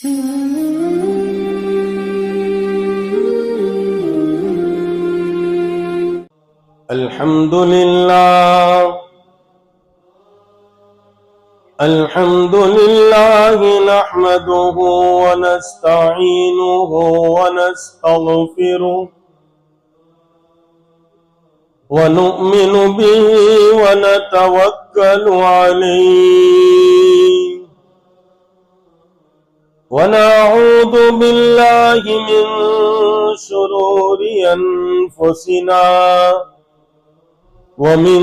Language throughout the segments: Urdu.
الحمد لله نحمده ونستعينه ونستغفره ونؤمن به ونتوكل عليه ونعوذ بالله من شرور أنفسنا ومن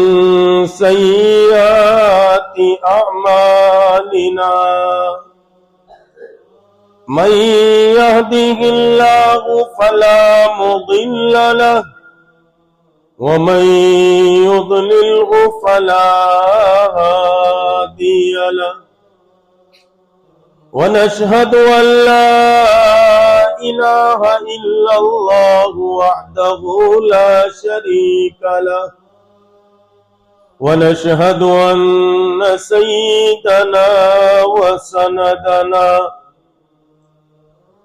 سيئات أعمالنا من يهده الله فلا مضل له ومن يضلله فلا هادي له ونشهد أن لا إله إلا الله وحده لا شريك له ونشهد أن سيدنا وسندنا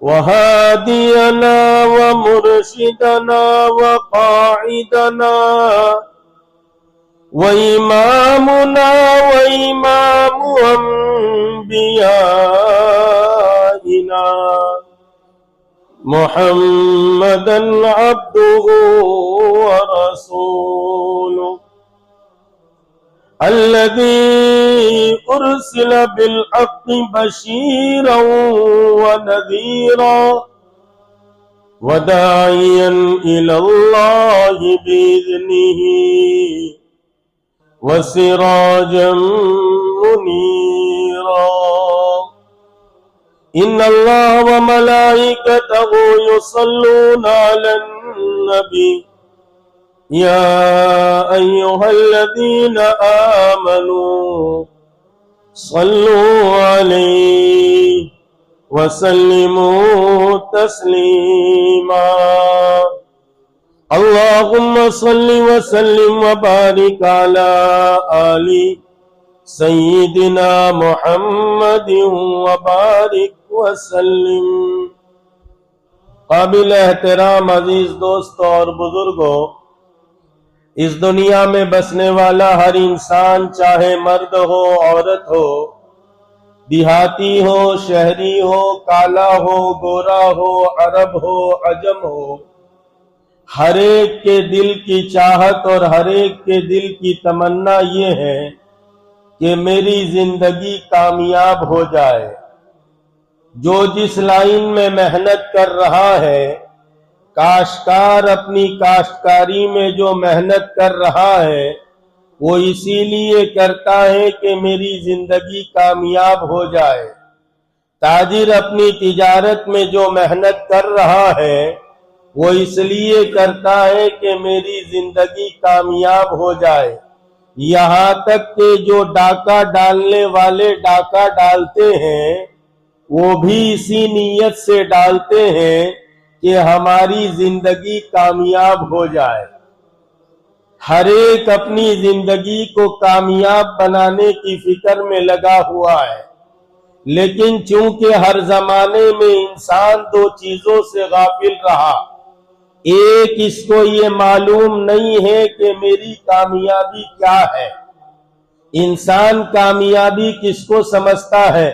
وهادينا ومرشدنا وقاعدنا وإمامنا وإمام أنبيائنا محمدا عبده ورسوله الذي أرسل بالحق بشيرا ونذيرا وداعيا إلى الله بإذنه وسراجا منيرا إن الله وملائكته يصلون على النبي يا أيها الذين آمنوا صلوا عليه وسلموا تسليما اللهم صل وسلم وبارك على آل سيدنا محمد وبارك وسلم۔ قابل احترام عزیز دوستوں اور بزرگوں، اس دنیا میں بسنے والا ہر انسان، چاہے مرد ہو عورت ہو، دیہاتی ہو شہری ہو، کالا ہو گورا ہو، عرب ہو عجم ہو، ہر ایک کے دل کی چاہت اور ہر ایک کے دل کی تمنا یہ ہے کہ میری زندگی کامیاب ہو جائے۔ جو جس لائن میں محنت کر رہا ہے، کاشتکار اپنی کاشتکاری میں جو محنت کر رہا ہے، وہ اسی لیے کرتا ہے کہ میری زندگی کامیاب ہو جائے۔ تاجر اپنی تجارت میں جو محنت کر رہا ہے، وہ اس لیے کرتا ہے کہ میری زندگی کامیاب ہو جائے۔ یہاں تک کہ جو ڈاکہ ڈالنے والے ڈاکہ ڈالتے ہیں، وہ بھی اسی نیت سے ڈالتے ہیں کہ ہماری زندگی کامیاب ہو جائے۔ ہر ایک اپنی زندگی کو کامیاب بنانے کی فکر میں لگا ہوا ہے، لیکن چونکہ ہر زمانے میں انسان دو چیزوں سے غافل رہا۔ ایک، اس کو یہ معلوم نہیں ہے کہ میری کامیابی کیا ہے۔ انسان کامیابی کس کو سمجھتا ہے؟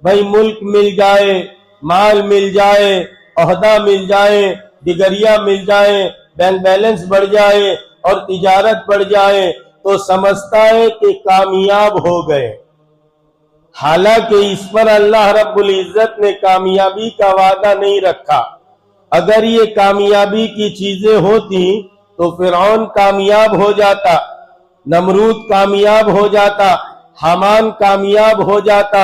بھئی ملک مل جائے، مال مل جائے، عہدہ مل جائے، ڈگریاں مل جائیں، بینک بیلنس بڑھ جائے اور تجارت بڑھ جائے تو سمجھتا ہے کہ کامیاب ہو گئے۔ حالانکہ اس پر اللہ رب العزت نے کامیابی کا وعدہ نہیں رکھا۔ اگر یہ کامیابی کی چیزیں ہوتی تو فرعون کامیاب ہو جاتا، نمرود کامیاب ہو جاتا، حامان کامیاب ہو جاتا۔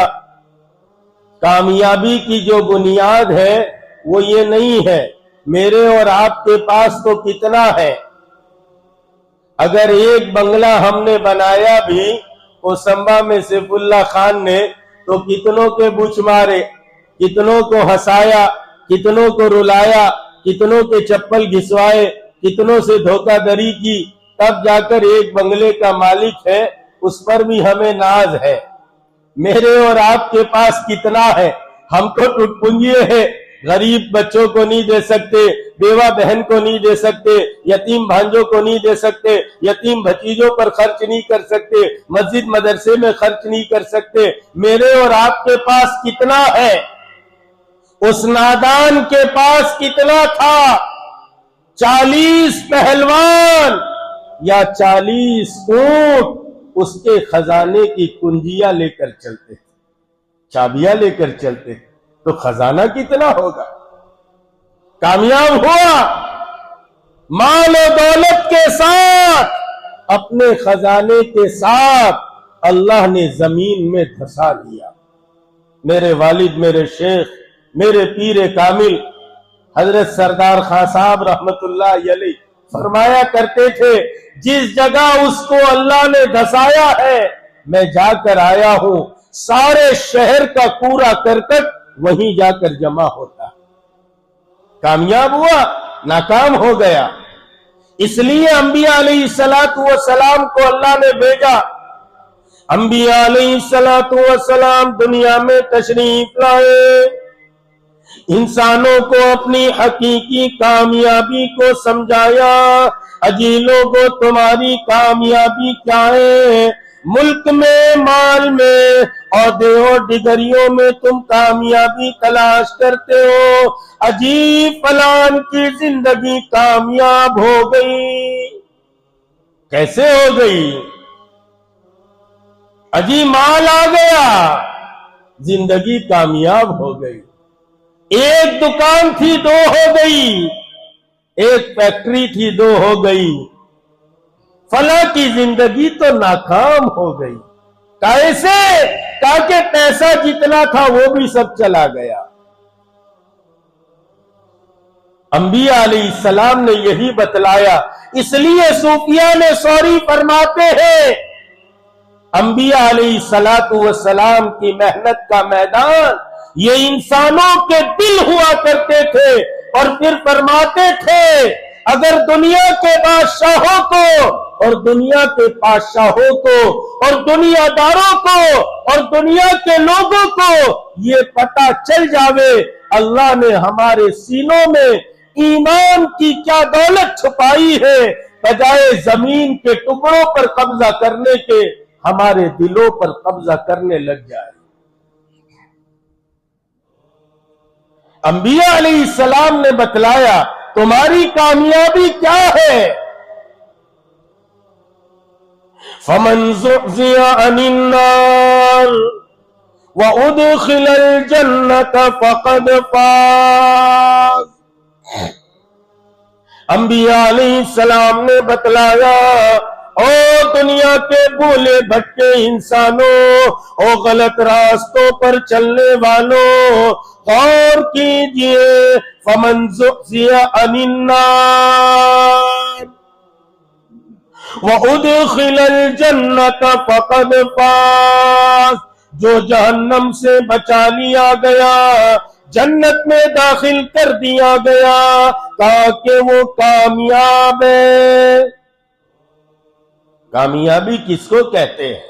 کامیابی کی جو بنیاد ہے وہ یہ نہیں ہے۔ میرے اور آپ کے پاس تو کتنا ہے، اگر ایک بنگلہ ہم نے بنایا بھی کوسمبا میں سیف اللہ خان نے تو کتنوں کے بچ مارے، کتنوں کو ہنسایا، کتنوں کو رلایا، کتنوں کے چپل گھسوائے، کتنوں سے دھوکہ دری کی، تب جا کر ایک بنگلے کا مالک ہے، اس پر بھی ہمیں ناز ہے۔ میرے اور آپ کے پاس کتنا ہے؟ ہم تو ٹٹپنجیے ہیں، غریب بچوں کو نہیں دے سکتے، بیوہ بہن کو نہیں دے سکتے، یتیم بھانجوں کو نہیں دے سکتے، یتیم بھتیجوں پر خرچ نہیں کر سکتے، مسجد مدرسے میں خرچ نہیں کر سکتے۔ میرے اور آپ کے پاس کتنا ہے؟ اس نادان کے پاس کتنا تھا؟ 40 پہلوان یا 40 اونٹ اس کے خزانے کی کنجیاں لے کر چلتے، چابیاں لے کر چلتے، تو خزانہ کتنا ہوگا؟ کامیاب ہوا، مال و دولت کے ساتھ، اپنے خزانے کے ساتھ اللہ نے زمین میں دھسا دیا۔ میرے والد، میرے شیخ، میرے پیر کامل حضرت سردار خان صاحب رحمت اللہ علیہ فرمایا کرتے تھے، جس جگہ اس کو اللہ نے دھسایا ہے میں جا کر آیا ہوں، سارے شہر کا کوڑا کرکٹ وہیں جا کر جمع ہوتا۔ کامیاب ہوا، ناکام ہو گیا۔ اس لیے انبیاء علیہ السلام کو اللہ نے بھیجا۔ انبیاء علیہ السلام دنیا میں تشریف لائے، انسانوں کو اپنی حقیقی کامیابی کو سمجھایا۔ اجی لوگوں، تمہاری کامیابی کیا ہے؟ ملک میں، مال میں، عہدے اور ڈگریوں میں تم کامیابی تلاش کرتے ہو۔ اجی فلان کی زندگی کامیاب ہو گئی۔ کیسے ہو گئی؟ اجی مال آ گیا، زندگی کامیاب ہو گئی۔ ایک دکان تھی، 2 ہو گئی، ایک فیکٹری تھی، 2 ہو گئی۔ فلاں کی زندگی تو ناکام ہو گئی۔ کیسے؟ تاکہ پیسہ جتنا تھا وہ بھی سب چلا گیا۔ انبیاء علیہ السلام نے یہی بتلایا، اس لیے صوفیاء نے سوری فرماتے ہیں، انبیاء علیہ السلام کی محنت کا میدان یہ انسانوں کے دل ہوا کرتے تھے، اور پھر فرماتے تھے اگر دنیا کے بادشاہوں کو اور دنیا کے بادشاہوں کو اور دنیا داروں کو اور دنیا کے لوگوں کو یہ پتہ چل جاوے اللہ نے ہمارے سینوں میں ایمان کی کیا دولت چھپائی ہے، بجائے زمین کے ٹکڑوں پر قبضہ کرنے کے ہمارے دلوں پر قبضہ کرنے لگ جائے۔ انبیاء علیہ السلام نے بتلایا تمہاری کامیابی کیا ہے؟ فَمَنْ زُحْزِحَ عَنِ النَّارِ وَأُدْخِلَ الْجَنَّةَ فَقَدْ فَازَ۔ انبیاء علیہ السلام نے بتلایا، او دنیا کے بھولے بھٹکے انسانوں، او غلط راستوں پر چلنے والوں، غور کیجئے، فَمَنْ زُحْزِحَ عَنِ النَّارِ وَأُدْخِلَ الْجَنَّةَ فَقَدْ فَازَ۔ جو جہنم سے بچا لیا گیا، جنت میں داخل کر دیا گیا، تاکہ وہ کامیاب ہے۔ کامیابی کس کو کہتے ہیں؟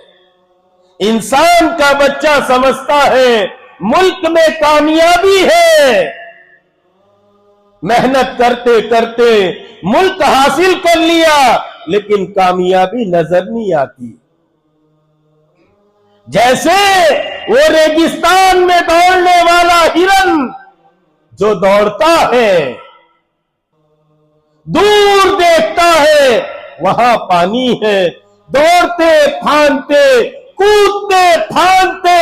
انسان کا بچہ سمجھتا ہے ملک میں کامیابی ہے، محنت کرتے کرتے ملک حاصل کر لیا، لیکن کامیابی نظر نہیں آتی۔ جیسے وہ ریگستان میں دوڑنے والا ہرن جو دوڑتا ہے، دور دیکھتا ہے وہاں پانی ہے، دوڑتے پھاندتے کودتے پھاندتے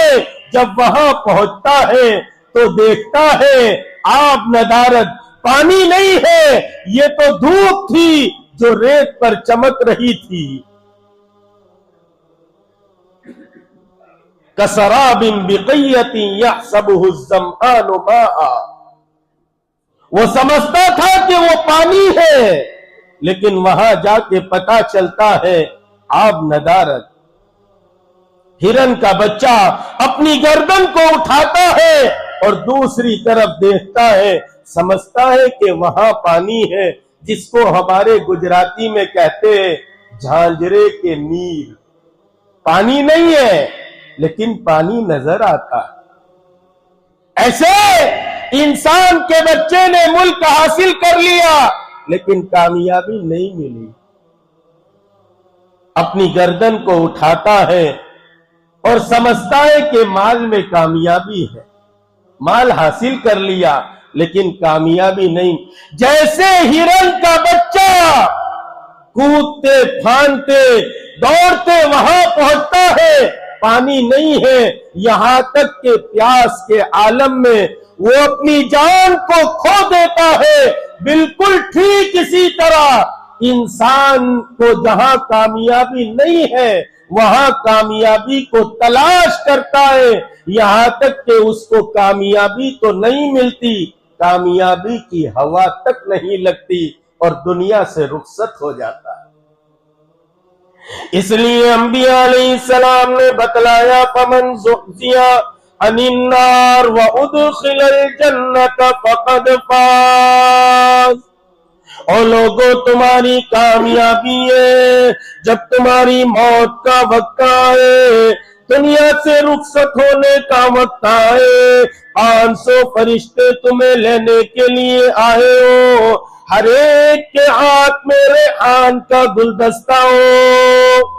جب وہاں پہنچتا ہے تو دیکھتا ہے آب ندارت، پانی نہیں ہے، یہ تو دھوپ تھی جو ریت پر چمک رہی تھی۔ کسراب بقیۃ یحسبہ الظمآن ماء، وہ سمجھتا تھا کہ وہ پانی ہے، لیکن وہاں جا کے پتہ چلتا ہے آب ندارت۔ ہرن کا بچہ اپنی گردن کو اٹھاتا ہے اور دوسری طرف دیکھتا ہے، سمجھتا ہے کہ وہاں پانی ہے، جس کو ہمارے گجراتی میں کہتے ہیں جھانجرے کے نیل۔ پانی نہیں ہے لیکن پانی نظر آتا ہے۔ ایسے انسان کے بچے نے ملک حاصل کر لیا لیکن کامیابی نہیں ملی، اپنی گردن کو اٹھاتا ہے اور سمجھتا ہے کہ مال میں کامیابی ہے، مال حاصل کر لیا لیکن کامیابی نہیں۔ جیسے ہرن کا بچہ کودتے پھاندتے دوڑتے وہاں پہنچتا ہے، پانی نہیں ہے، یہاں تک کہ پیاس کے عالم میں وہ اپنی جان کو کھو دیتا ہے۔ بالکل ٹھیک اسی طرح انسان کو جہاں کامیابی نہیں ہے وہاں کامیابی کو تلاش کرتا ہے، یہاں تک کہ اس کو کامیابی تو نہیں ملتی، کامیابی کی ہوا تک نہیں لگتی اور دنیا سے رخصت ہو جاتا ہے۔ اس لیے انبیاء علیہ السلام نے بتلایا فمن زحزح عن النار وادخل الجنت فقد فاز۔ اور لوگوں تمہاری کامیابی ہے جب تمہاری موت کا وقت آئے، دنیا سے رخصت ہونے کا وقت آئے، 500 فرشتے تمہیں لینے کے لیے آئے ہو، ہر ایک کے ہاتھ میں ریحان کا گلدستہ ہو،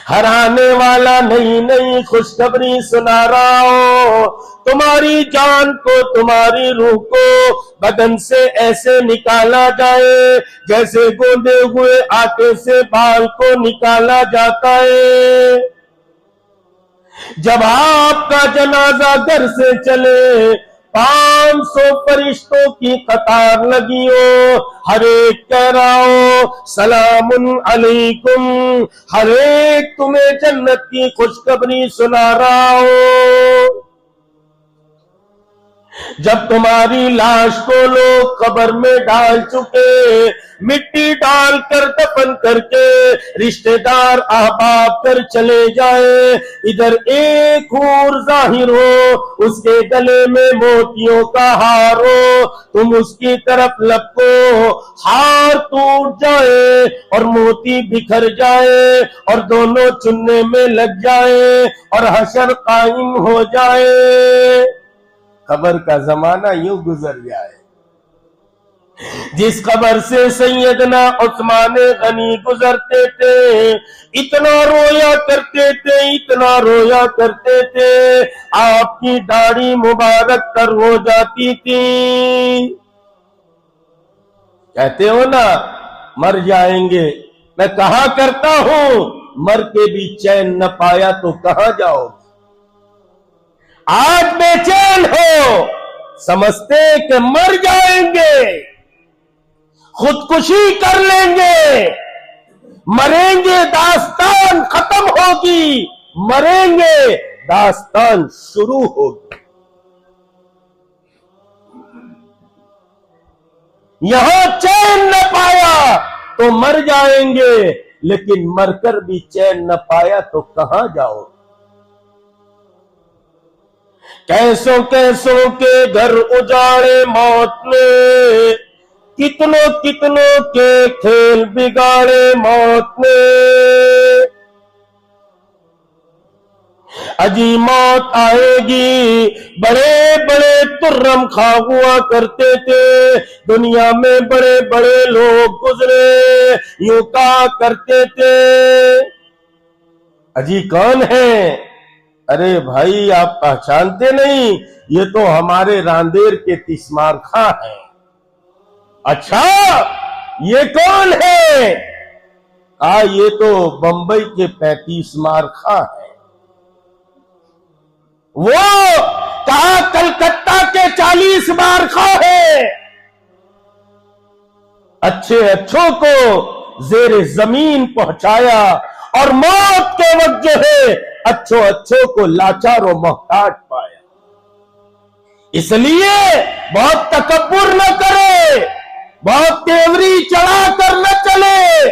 ہر آنے والا نئی نئی خوشخبری سنا رہا ہو، تمہاری جان کو تمہاری روح کو بدن سے ایسے نکالا جائے جیسے گوندے ہوئے آٹے سے بال کو نکالا جاتا ہے۔ جب آپ کا جنازہ گھر سے چلے 500 فرشتوں کی قطار لگی ہو، ہر ایک کہہ رہا ہو سلام علیکم، ہر ایک تمہیں جنت کی خوشخبری سنا رہا ہو۔ جب تمہاری لاش کو لوگ قبر میں ڈال چکے، مٹی ڈال کر دفن کر کے رشتہ دار احباب کر چلے جائے، ادھر ایک حور ظاہر ہو، اس کے گلے میں موتیوں کا ہار ہو، تم اس کی طرف لپکو، ہار ٹوٹ جائے اور موتی بکھر جائے اور دونوں چننے میں لگ جائے اور حشر قائم ہو جائے، قبر کا زمانہ یوں گزر جائے۔ جس قبر سے سیدنا عثمان غنی گزرتے تھے، اتنا رویا کرتے تھے، اتنا رویا کرتے تھے، آپ کی داڑھی مبارک تر ہو جاتی تھی۔ کہتے ہو نا مر جائیں گے، میں کہا کرتا ہوں مر کے بھی چین نہ پایا تو کہاں جاؤ؟ آج بے چین ہو، سمجھتے کہ مر جائیں گے، خودکشی کر لیں گے، مریں گے داستان ختم ہوگی، مریں گے داستان شروع ہوگی۔ یہاں چین نہ پایا تو مر جائیں گے، لیکن مر کر بھی چین نہ پایا تو کہاں جاؤ؟ کیسوں کیسوں کے گھر اجاڑے موت نے، کتنوں کتنوں کے کھیل بگاڑے موت نے، اجی موت آئے گی، بڑے بڑے ترم خواہ ہوا کرتے تھے، دنیا میں بڑے بڑے لوگ گزرے، یوں کہا کرتے تھے۔ اجی کون ہے؟ ارے بھائی آپ پہچانتے نہیں، یہ تو ہمارے راندیر کے تسمار خاں ہیں۔ اچھا یہ کون ہے؟ یہ تو بمبئی کے 35 مار خاں ہیں۔ وہ کہا کلکتہ کے 40 مار خاں ہیں۔ اچھے اچھوں کو زیر زمین پہنچایا اور موت کے وقت جو ہے اچھوں کو لاچار و محتاج پایا۔ اس لیے بہت تکبر نہ کرے، بہت تیوری چڑھا کر نہ چلے۔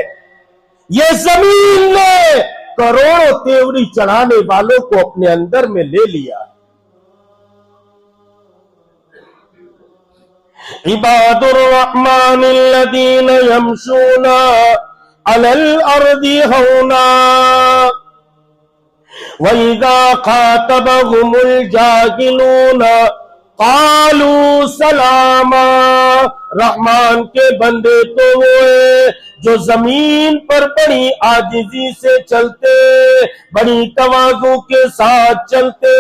یہ زمین نے کروڑوں تیوری چڑھانے والوں کو اپنے اندر میں لے لیا۔ عباد الرحمن الذین یمشون علی الارض ہونا، وَإِذَا خَاطَبَهُمُ الْجَاهِلُونَ قَالُوا سَلَامًا، رحمان کے بندے تو وہ ہیں جو زمین پر بڑی عاجزی سے چلتے، بڑی تواضع کے ساتھ چلتے،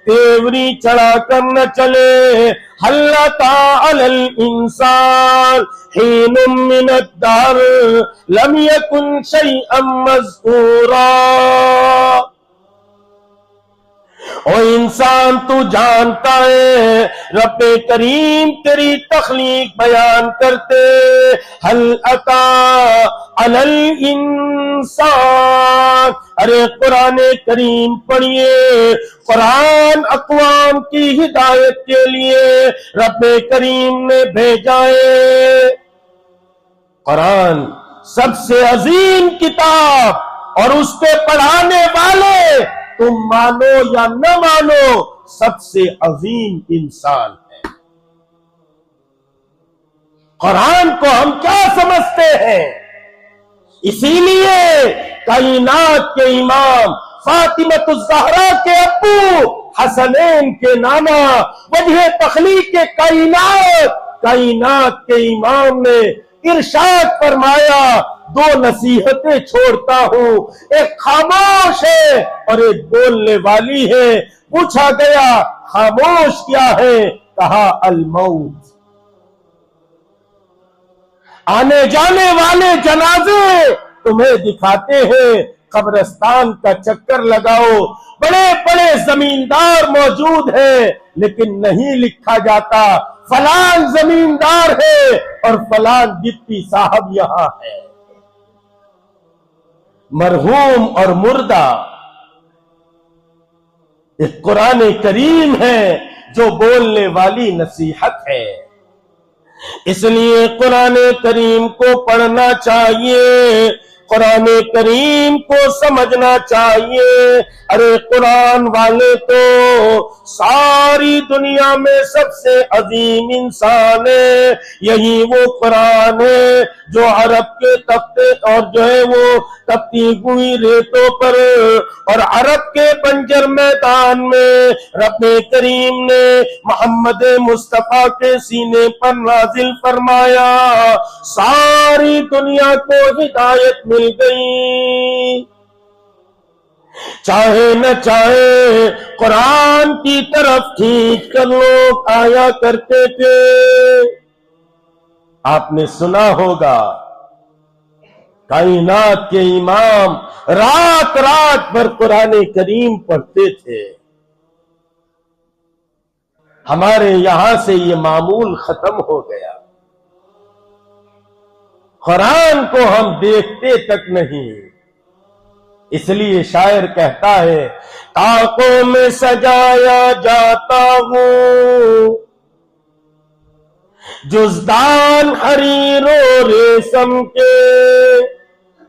تیوری چڑھا کر نہ چلے۔ هَلْ أَتَىٰ عَلَى الْإِنسَانِ حِینٌ مِّنَ الدَّهْرِ لَمْ يَكُنْ شَيْئًا مَّذْکُورًا۔ او انسان تو جانتا ہے رب کریم تیری تخلیق بیان کرتے، هل أتى على الانسان، ارے قرآن کریم پڑھیے، قرآن اقوام کی ہدایت کے لیے رب کریم نے بھیجا ہے۔ قرآن سب سے عظیم کتاب اور اس کو پڑھانے والے تم مانو یا نہ مانو سب سے عظیم انسان ہے۔ قرآن کو ہم کیا سمجھتے ہیں؟ اسی لیے کائنات کے امام فاطمہ الزہرا کے ابو حسنین کے نانا وجہ تخلیق کائنات کے امام نے ارشاد فرمایا، دو نصیحتیں چھوڑتا ہوں، ایک خاموش ہے اور ایک بولنے والی ہے۔ پوچھا گیا خاموش کیا ہے؟ کہا الموت۔ آنے جانے والے جنازے تمہیں دکھاتے ہیں، قبرستان کا چکر لگاؤ، بڑے بڑے زمیندار موجود ہیں لیکن نہیں لکھا جاتا فلان زمیندار ہے اور فلان ڈپٹی صاحب یہاں ہے۔ مرحوم اور مردہ ایک قرآن کریم ہے جو بولنے والی نصیحت ہے۔ اس لیے قرآن کریم کو پڑھنا چاہیے، قرآن کریم کو سمجھنا چاہیے۔ ارے قرآن والے تو ساری دنیا میں سب سے عظیم انسان ہے، یہی وہ قرآن ہے جو عرب کے تختے اور جو ہے وہ تپتی ہوئی ریتوں پر اور عرب کے بنجر میدان میں رب کریم نے محمد مصطفیٰ کے سینے پر نازل فرمایا، ساری دنیا کو ہدایت مل گئی۔ چاہے نہ چاہے قرآن کی طرف کھینچ کر لوگ آیا کرتے تھے۔ آپ نے سنا ہوگا کائنات کے امام رات رات بھر قرآن کریم پڑھتے تھے۔ ہمارے یہاں سے یہ معمول ختم ہو گیا، قرآن کو ہم دیکھتے تک نہیں۔ اس لیے شاعر کہتا ہے، طاقوں میں سجایا جاتا ہوں جزدان حریر و ریشم کے،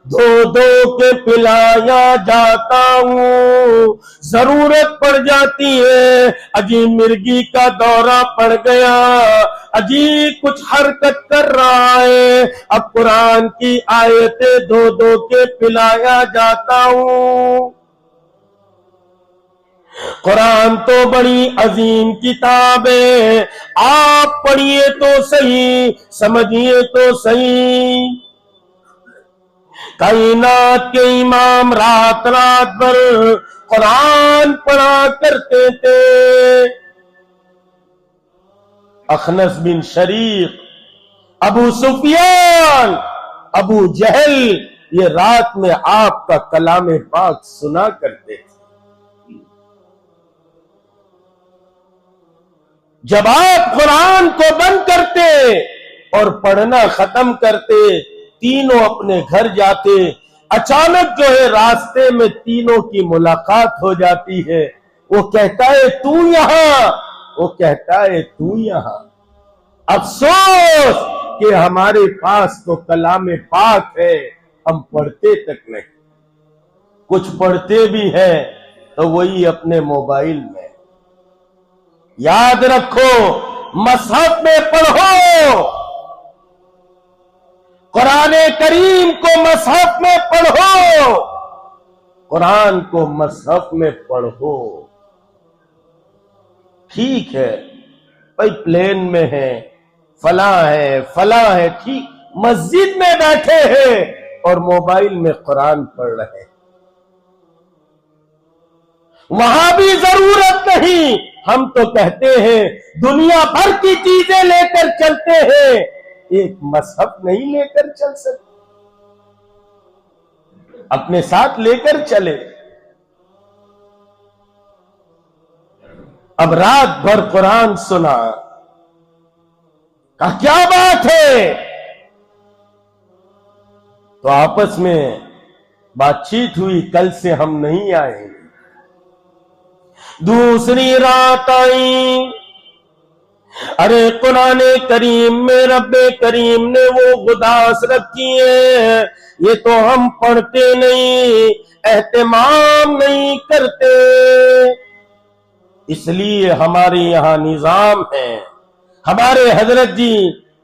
دھو دھو کے پلایا جاتا ہوں، ضرورت پڑ جاتی ہے، اجی مرگی کا دورہ پڑ گیا، اجی کچھ حرکت کر رہا ہے، اب قرآن کی آیتیں دھو دھو کے پلایا جاتا ہوں۔ قرآن تو بڑی عظیم کتاب ہے، آپ پڑھیے تو صحیح، سمجھیے تو صحیح۔ کائنات کے امام رات رات بھر قرآن پڑھا کرتے تھے۔ اخنس بن شریق، ابو سفیان، ابو جہل یہ رات میں آپ کا کلام پاک سنا کرتے تھے۔ جب آپ قرآن کو بند کرتے اور پڑھنا ختم کرتے، تینوں اپنے گھر جاتے، اچانک جو ہے راستے میں تینوں کی ملاقات ہو جاتی ہے۔ وہ کہتا ہے تو یہاں، وہ کہتا ہے تو یہاں۔ افسوس کہ ہمارے پاس تو کلام پاک ہے، ہم پڑھتے تک نہیں، کچھ پڑھتے بھی ہیں تو وہی اپنے موبائل میں۔ یاد رکھو، مصحف میں پڑھو، قرآن کریم کو مصحف میں پڑھو، قرآن کو مصحف میں پڑھو. ٹھیک ہے بھائی پلین میں ہے، فلاں ہے، ٹھیک، مسجد میں بیٹھے ہیں اور موبائل میں قرآن پڑھ رہے ہیں، وہاں بھی ضرورت نہیں. ہم تو کہتے ہیں دنیا بھر کی چیزیں لے کر چلتے ہیں، ایک مذہب نہیں لے کر چل سکتے. اپنے ساتھ لے کر چلے. اب رات بھر قرآن سنا، کہا کیا بات ہے؟ تو آپس میں بات چیت ہوئی، کل سے ہم نہیں آئیں گے. دوسری رات آئی، ارے قرآن کریم میں رب کریم نے وہ گداس رکھی ہے، یہ تو ہم پڑھتے نہیں، اہتمام نہیں کرتے. اس لیے ہمارے یہاں نظام ہے. ہمارے حضرت جی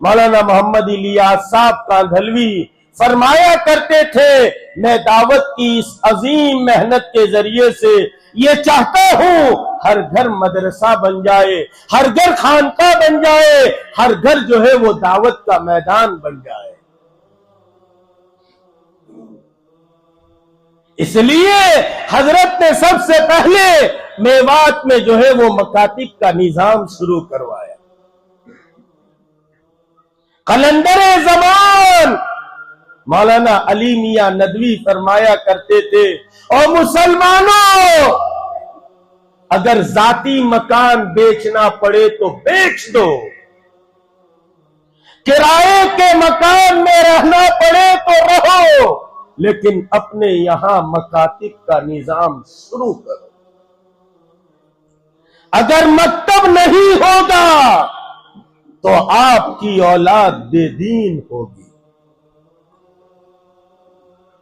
مولانا محمد الیاس صاحب کاندھلوی فرمایا کرتے تھے، میں دعوت کی اس عظیم محنت کے ذریعے سے یہ چاہتا ہوں ہر گھر مدرسہ بن جائے، ہر گھر خانقاہ بن جائے، ہر گھر جو ہے وہ دعوت کا میدان بن جائے. اس لیے حضرت نے سب سے پہلے میوات میں جو ہے وہ مکاتب کا نظام شروع کروایا. قلندر زمان مولانا علی میاں ندوی فرمایا کرتے تھے، اور مسلمانوں اگر ذاتی مکان بیچنا پڑے تو بیچ دو، کرائے کے مکان میں رہنا پڑے تو رہو، لیکن اپنے یہاں مکاتب کا نظام شروع کرو. اگر مکتب نہیں ہوگا تو آپ کی اولاد بے دین ہوگی.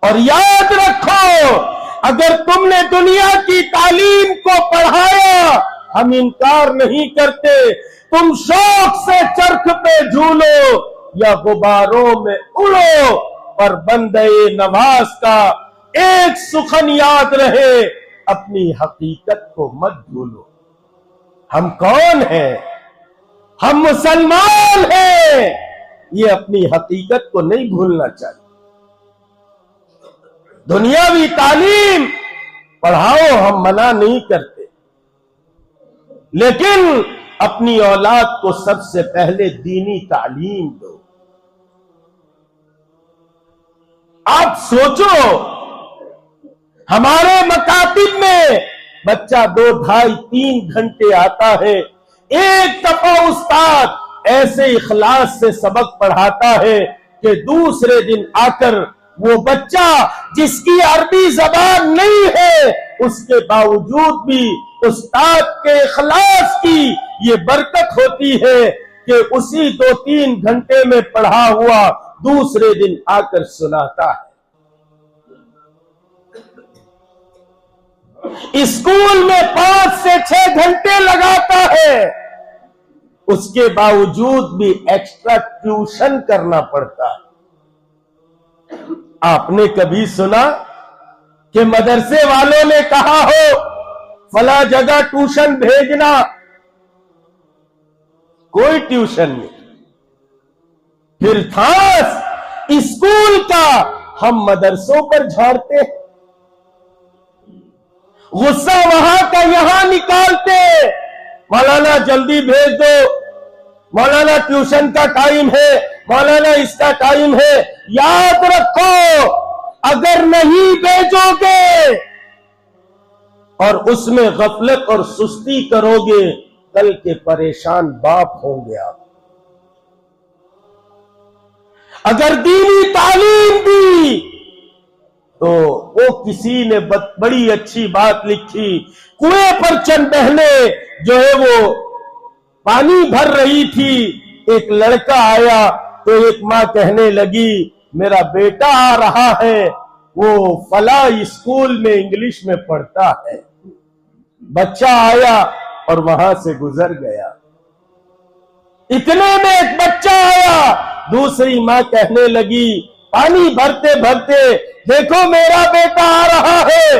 اور یاد رکھو، اگر تم نے دنیا کی تعلیم کو پڑھایا، ہم انکار نہیں کرتے، تم شوق سے چرخ پہ جھولو یا غباروں میں اڑو، پر بندے نواز کا ایک سخن یاد رہے، اپنی حقیقت کو مت بھولو. ہم کون ہیں؟ ہم مسلمان ہیں. یہ اپنی حقیقت کو نہیں بھولنا چاہیے. دنیاوی تعلیم پڑھاؤ، ہم منع نہیں کرتے، لیکن اپنی اولاد کو سب سے پہلے دینی تعلیم دو. آپ سوچو، ہمارے مکاتب میں بچہ 2, 2.5, 3 گھنٹے آتا ہے، ایک دفعہ استاد ایسے اخلاص سے سبق پڑھاتا ہے کہ دوسرے دن آ کر وہ بچہ جس کی عربی زبان نہیں ہے، اس کے باوجود بھی استاد کے اخلاص کی یہ برکت ہوتی ہے کہ اسی 2-3 گھنٹے میں پڑھا ہوا دوسرے دن آ کر سناتا ہے. اسکول میں 5 سے 6 گھنٹے لگاتا ہے، اس کے باوجود بھی ایکسٹرا ٹیوشن کرنا پڑتا ہے. آپ نے کبھی سنا کہ مدرسے والوں نے کہا ہو فلاں جگہ ٹیوشن بھیجنا؟ کوئی ٹیوشن نہیں. پھر تھاس اسکول کا ہم مدرسوں پر جھاڑتے ہیں، غصہ وہاں کا یہاں نکالتے. مولانا جلدی بھیج دو، مولانا ٹیوشن کا ٹائم ہے، مولانا اس کا ٹائم ہے. یاد رکھو، اگر نہیں بھیجو گے اور اس میں غفلت اور سستی کرو گے، کل کے پریشان باپ ہوں گے آپ. اگر دینی تعلیم دی تو وہ کسی نے بڑی اچھی بات لکھی، کنویں پر چند بہنیں جو ہے وہ پانی بھر رہی تھی، ایک لڑکا آیا تو ایک ماں کہنے لگی میرا بیٹا آ رہا ہے، وہ فلاں اسکول میں انگلش میں پڑھتا ہے. بچہ آیا اور وہاں سے گزر گیا. اتنے میں ایک بچہ آیا، دوسری ماں کہنے لگی پانی بھرتے بھرتے دیکھو میرا بیٹا آ رہا ہے،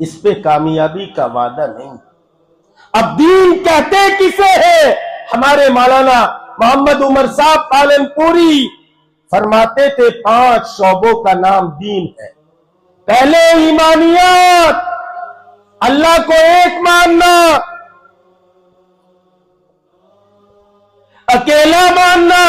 اس پہ کامیابی کا وعدہ نہیں۔ اب دین کہتے کسے ہے؟ ہمارے مولانا محمد عمر صاحب پالن پوری فرماتے تھے 5 شعبوں کا نام دین ہے۔ پہلے ایمانیات، اللہ کو ایک ماننا، اکیلا ماننا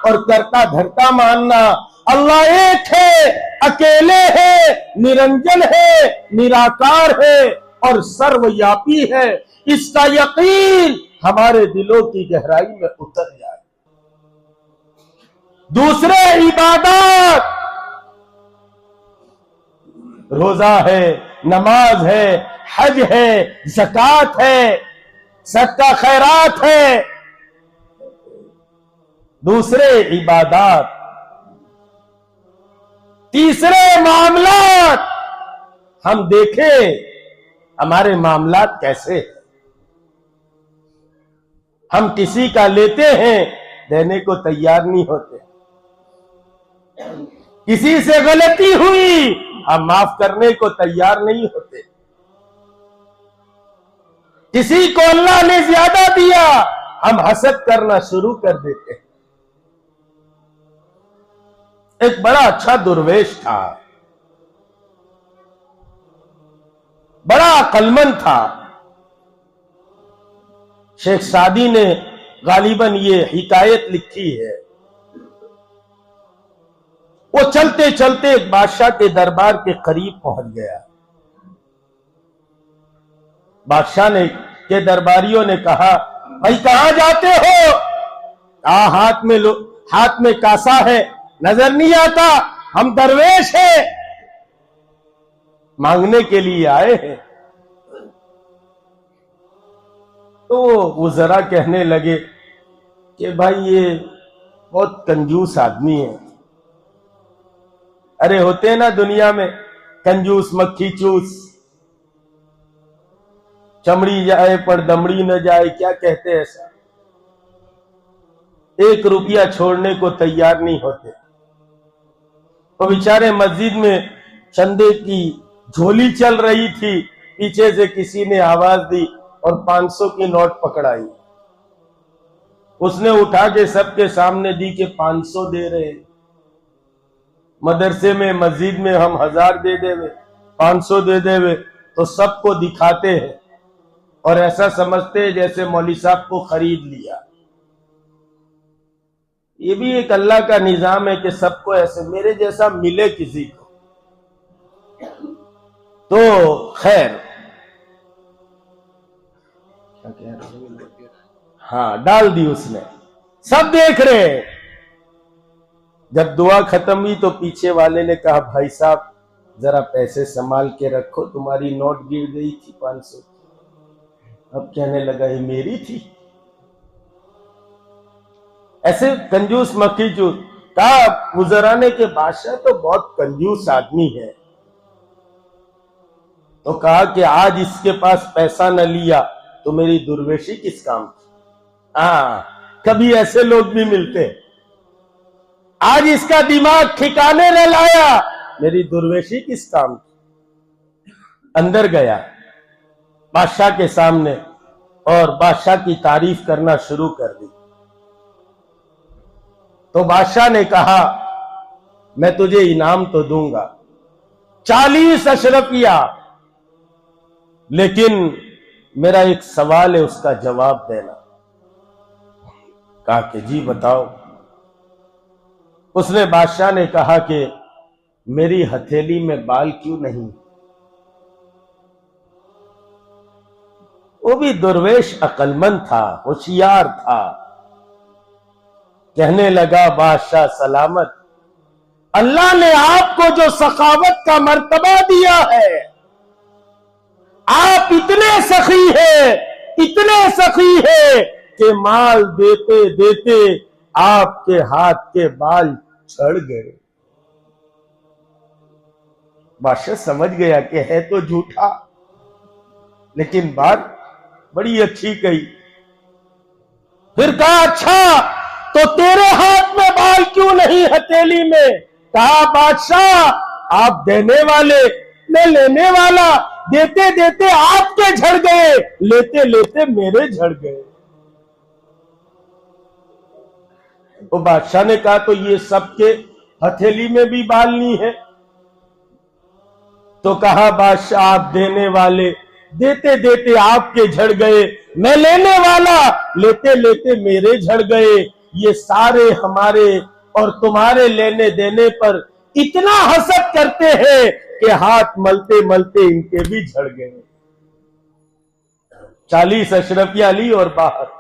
اور کرتا دھرتا ماننا۔ اللہ ایک ہے، اکیلے ہے، نرنجن ہے، نراکار ہے اور سرویاپی ہے۔ اس کا یقین ہمارے دلوں کی گہرائی میں اتر جائے۔ دوسرے عبادات، روزہ ہے، نماز ہے، حج ہے، زکوٰۃ ہے، صدقہ خیرات ہے۔ دوسرے عبادات۔ تیسرے معاملات، ہم دیکھیں ہمارے معاملات کیسے ہیں۔ ہم کسی کا لیتے ہیں، دینے کو تیار نہیں ہوتے۔ کسی سے غلطی ہوئی، ہم معاف کرنے کو تیار نہیں ہوتے۔ کسی کو اللہ نے زیادہ دیا، ہم حسد کرنا شروع کر دیتے ہیں۔ ایک بڑا اچھا درویش تھا، بڑا عقلمند تھا۔ شیخ سعدی نے غالباً یہ حکایت لکھی ہے۔ وہ چلتے چلتے ایک بادشاہ کے دربار کے قریب پہنچ گیا۔ بادشاہ کے درباریوں نے کہا، بھائی کہاں جاتے ہو؟ کہا ہاتھ میں کاسا ہے، نظر نہیں آتا، ہم درویش ہیں، مانگنے کے لیے آئے ہیں۔ تو وہ ذرا کہنے لگے کہ بھائی یہ بہت کنجوس آدمی ہے۔ ارے ہوتے ہیں نا دنیا میں کنجوس، مکھی چوس، چمڑی جائے پر دمڑی نہ جائے، کیا کہتے ہیں ایسا؟ 1 روپیہ چھوڑنے کو تیار نہیں ہوتے۔ وہ بیچارے مسجد میں چندے کی جھولی چل رہی تھی، پیچھے سے کسی نے آواز دی اور 500 کی نوٹ پکڑائی۔ اس نے اٹھا کے سب کے سامنے دی کہ 500 دے رہے۔ مدرسے میں مسجد میں ہم 1000 دے دے وے، 500 دے دے وے، تو سب کو دکھاتے ہیں اور ایسا سمجھتے ہیں جیسے مولوی صاحب کو خرید لیا۔ یہ بھی ایک اللہ کا نظام ہے کہ سب کو ایسے میرے جیسا ملے کسی کو۔ تو خیر، ہاں ڈال دی اس نے، سب دیکھ رہے ہیں۔ جب دعا ختم ہوئی تو پیچھے والے نے کہا، بھائی صاحب ذرا پیسے سنبھال کے رکھو، تمہاری نوٹ گر گئی تھی 500۔ اب کہنے لگا یہ میری تھی؟ ایسے کنجوس مکھی چوس۔ کہا گزرانے کے بادشاہ تو بہت کنجوس آدمی ہے۔ تو کہا کہ آج اس کے پاس پیسہ نہ لیا تو میری درویشی کس کام کی؟ ہاں، کبھی ایسے لوگ بھی ملتے۔ آج اس کا دماغ ٹھکانے نہ لایا، میری درویشی کس کام کی؟ اندر گیا بادشاہ کے سامنے اور بادشاہ کی تعریف کرنا شروع کر دی۔ تو بادشاہ نے کہا، میں تجھے انعام تو دوں گا 40 اشرفیہ، لیکن میرا ایک سوال ہے، اس کا جواب دینا۔ کہا کہ جی بتاؤ۔ اس نے بادشاہ نے کہا کہ میری ہتھیلی میں بال کیوں نہیں؟ وہ بھی درویش عقلمند تھا، ہوشیار تھا۔ کہنے لگا، بادشاہ سلامت، اللہ نے آپ کو جو سخاوت کا مرتبہ دیا ہے، آپ اتنے سخی ہیں کہ مال دیتے دیتے آپ کے ہاتھ کے بال چھڑ گئے۔ بادشاہ سمجھ گیا کہ ہے تو جھوٹا، لیکن بات بڑی اچھی کہی۔ پھر کہا، اچھا تو تیرے ہاتھ میں بال کیوں نہیں ہتھیلی میں؟ کہا، بادشاہ آپ دینے والے، میں لینے والا، دیتے دیتے آپ کے جھڑ گئے، لیتے لیتے میرے جھڑ گئے۔ وہ بادشاہ نے کہا تو یہ سب کے ہتھیلی میں بھی بال نہیں ہے؟ تو کہا بادشاہ آپ دینے والے، دیتے دیتے آپ کے جھڑ گئے، میں لینے والا، لیتے لیتے میرے جھڑ گئے۔ یہ سارے ہمارے اور تمہارے لینے دینے پر اتنا حسد کرتے ہیں کہ ہاتھ ملتے ملتے ان کے بھی جھڑ گئے۔ 40 اشرفیہ لی اور باہر،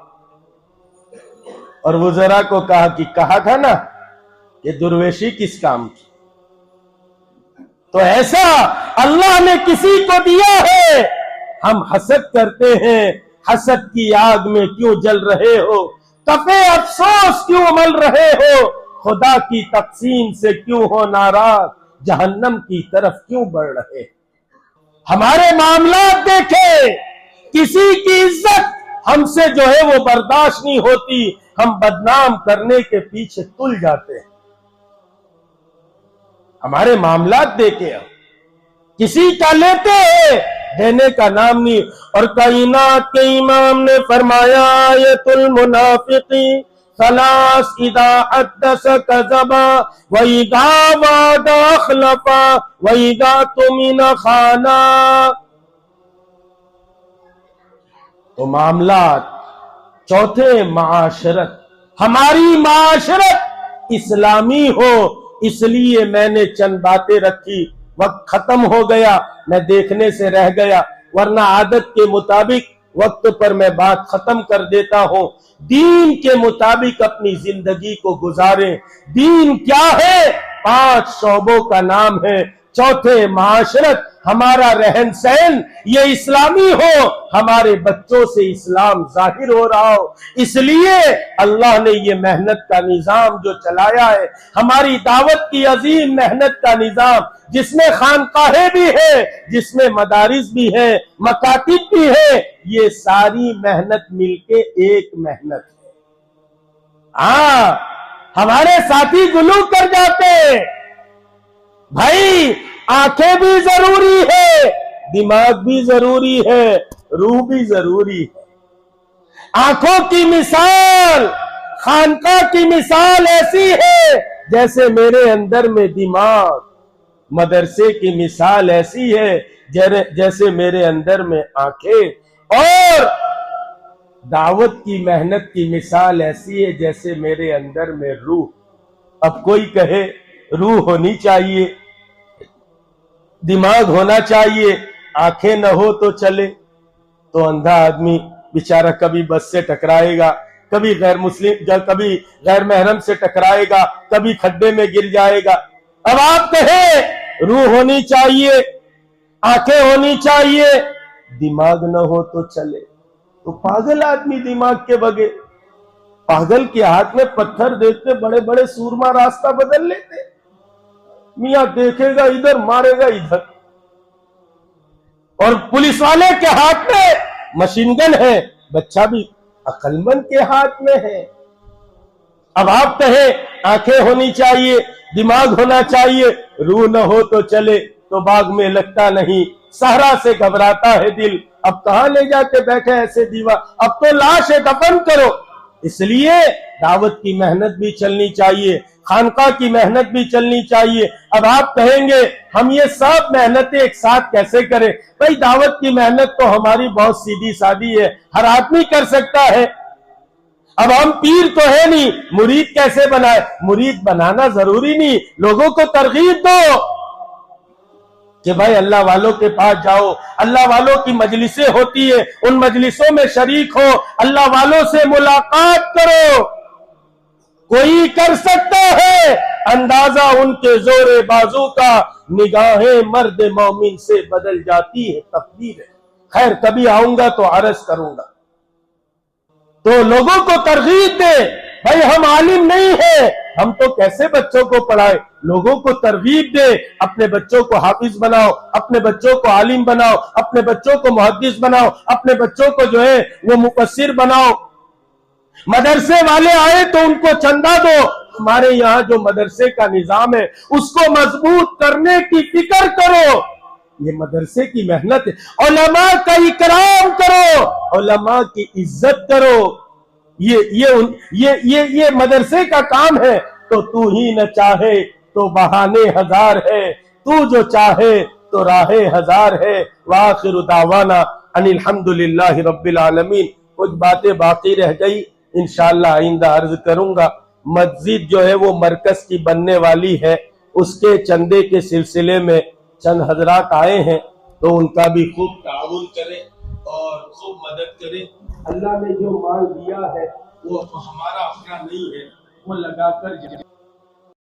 اور وزراء کو کہا کہ کہا تھا نا کہ درویشی کس کام کی؟ تو ایسا اللہ نے کسی کو دیا ہے، ہم حسد کرتے ہیں، حسد کی آگ میں کیوں جل رہے ہو؟ کفے افسوس کیوں مل رہے ہو؟ خدا کی تقسیم سے کیوں ہو ناراض؟ جہنم کی طرف کیوں بڑھ رہے؟ ہمارے معاملات دیکھیں، کسی کی عزت ہم سے جو ہے وہ برداشت نہیں ہوتی، ہم بدنام کرنے کے پیچھے تل جاتے ہیں۔ ہمارے معاملات دیکھیں، کسی کا لیتے ہیں، دینے کا نام نہیں۔ اور کائنات کے امام نے فرمایا آیت المنافقی ثلاث اذا حدث کذب واذا وعد اخلف واذا اؤتمن خان۔ تو معاملات، چوتھے معاشرت، ہماری معاشرت اسلامی ہو، اس لیے میں نے چند باتیں رکھی، وقت ختم ہو گیا، میں دیکھنے سے رہ گیا، ورنہ عادت کے مطابق وقت پر میں بات ختم کر دیتا ہوں۔ دین کے مطابق اپنی زندگی کو گزاریں۔ دین کیا ہے؟ 5 شعبوں کا نام ہے۔ چوتھے معاشرت، ہمارا رہن سہن یہ اسلامی ہو، ہمارے بچوں سے اسلام ظاہر ہو رہا ہو۔ اس لیے اللہ نے یہ محنت کا نظام جو چلایا ہے، ہماری دعوت کی عظیم محنت کا نظام، جس میں خانقاہیں بھی ہے، جس میں مدارس بھی ہے، مکاتب بھی ہے، یہ ساری محنت مل کے ایک محنت ہے۔ ہاں، ہمارے ساتھی گلو کر جاتے ہیں، بھائی آنکھیں بھی ضروری ہے، دماغ بھی ضروری ہے، روح بھی ضروری ہے۔ آنکھوں کی مثال، خانقاہ کی مثال ایسی ہے جیسے میرے اندر میں دماغ، مدرسے کی مثال ایسی ہے جیسے میرے اندر میں آنکھیں، اور دعوت کی محنت کی مثال ایسی ہے جیسے میرے اندر میں روح۔ اب کوئی کہے روح ہونی چاہیے، دماغ ہونا چاہیے، آنکھیں نہ ہو تو چلے، تو اندھا آدمی بیچارہ کبھی بس سے ٹکرائے گا، کبھی غیر مسلم، کبھی غیر محرم سے ٹکرائے گا، کبھی کھڈے میں گر جائے گا۔ اب آپ کہیں روح ہونی چاہیے، آنکھیں ہونی چاہیے، دماغ نہ ہو تو چلے، تو پاگل آدمی دماغ کے بغیر، پاگل کے ہاتھ میں پتھر دیکھتے بڑے بڑے سورما راستہ بدل لیتے، میاں دیکھے گا ادھر مارے گا ادھر، اور پولیس والے کے ہاتھ میں مشین گن ہے، بچہ بھی عقل مند کے ہاتھ میں ہے۔ اب آپ کہیں آنکھیں ہونی چاہیے، دماغ ہونا چاہیے، روح نہ ہو تو چلے، تو باغ میں لگتا نہیں، صحرا سے گھبراتا ہے دل، اب کہاں لے جا کے بیٹھے ایسے دیوار، اب تو لاش ہے دفن کرو۔ اس لیے دعوت کی محنت بھی چلنی چاہیے، خانقاہ کی محنت بھی چلنی چاہیے۔ اب آپ کہیں گے ہم یہ سب محنتیں ایک ساتھ کیسے کریں؟ بھئی دعوت کی محنت تو ہماری بہت سیدھی سادی ہے، ہر آدمی کر سکتا ہے۔ اب ہم پیر تو ہے نہیں، مرید کیسے بنائے؟ مرید بنانا ضروری نہیں، لوگوں کو ترغیب دو کہ بھائی اللہ والوں کے پاس جاؤ، اللہ والوں کی مجلسیں ہوتی ہے، ان مجلسوں میں شریک ہو، اللہ والوں سے ملاقات کرو۔ کوئی کر سکتا ہے اندازہ ان کے زور بازو کا، نگاہیں مرد مومن سے بدل جاتی ہے تقدیر ہے۔ خیر کبھی آؤں گا تو عرض کروں گا، تو لوگوں کو ترغیب دے، بھائی ہم عالم نہیں ہیں، ہم تو کیسے بچوں کو پڑھائے، لوگوں کو ترغیب دے، اپنے بچوں کو حافظ بناؤ، اپنے بچوں کو عالم بناؤ، اپنے بچوں کو محدث بناؤ، اپنے بچوں کو جو ہے وہ مفسر بناؤ۔ مدرسے والے آئے تو ان کو چندہ دو، ہمارے یہاں جو مدرسے کا نظام ہے اس کو مضبوط کرنے کی فکر کرو۔ یہ مدرسے کی محنت ہے۔ علماء کا اکرام کرو، علماء کی عزت کرو، یہ مدرسے کا کام ہے۔ تو ہی نہ چاہے تو بہانے ہزار ہے، تو جو چاہے تو راہ ہزار ہے۔ وآخر دعوانا ان الحمدللہ رب العالمین۔ کچھ باتیں باقی رہ گئی، انشاءاللہ آئندہ عرض کروں گا۔ مسجد جو ہے وہ مرکز کی بننے والی ہے، اس کے چندے کے سلسلے میں چند حضرات آئے ہیں، تو ان کا بھی خوب تعاون کریں اور خوب مدد کریں۔ اللہ نے جو مال دیا ہے وہ ہمارا اپنا نہیں ہے، وہ لگا کر